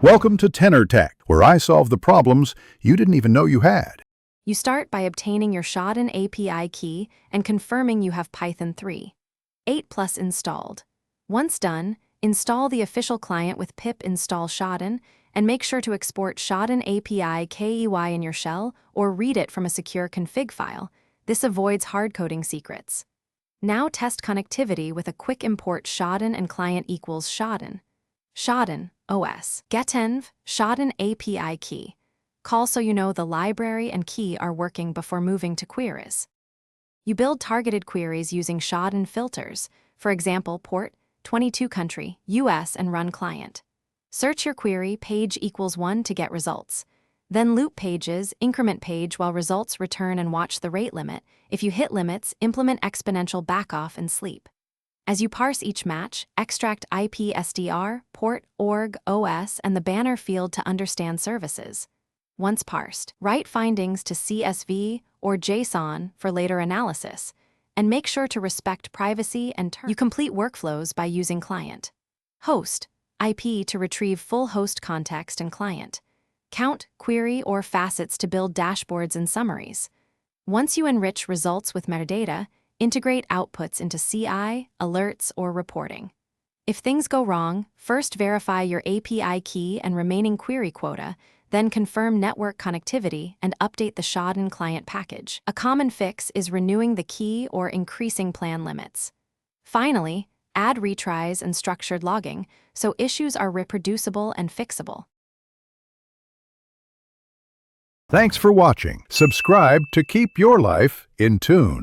Welcome to Tenor Tech, where I solve the problems you didn't even know you had. You start by obtaining your Shodan API key and confirming you have Python 3.8+ installed. Once done, install the official client with pip install Shodan and make sure to export Shodan API KEY in your shell or read it from a secure config file. This avoids hard-coding secrets. Now test connectivity with a quick import Shodan and client equals Shodan. Shodan OS. Getenv Shodan API key. Call so you know the library and key are working before moving to queries. You build targeted queries using Shodan filters, for example, port, 22 country, US, and run client. Search your query page equals 1 to get results. Then loop pages, increment page while results return and watch the rate limit. If you hit limits, implement exponential backoff and sleep. As you parse each match, extract IP SDR, port, org, OS, and the banner field to understand services. Once parsed, write findings to CSV or JSON for later analysis, and make sure to respect privacy and terms. You complete workflows by using client. Host, IP to retrieve full host context and client. Count, query, or facets to build dashboards and summaries. Once you enrich results with metadata, integrate outputs into CI, alerts, or reporting. If things go wrong, first verify your API key and remaining query quota, then confirm network connectivity and update the Shodan client package. A common fix is renewing the key or increasing plan limits. Finally, add retries and structured logging so issues are reproducible and fixable. Thanks for watching. Subscribe to keep your life in tune.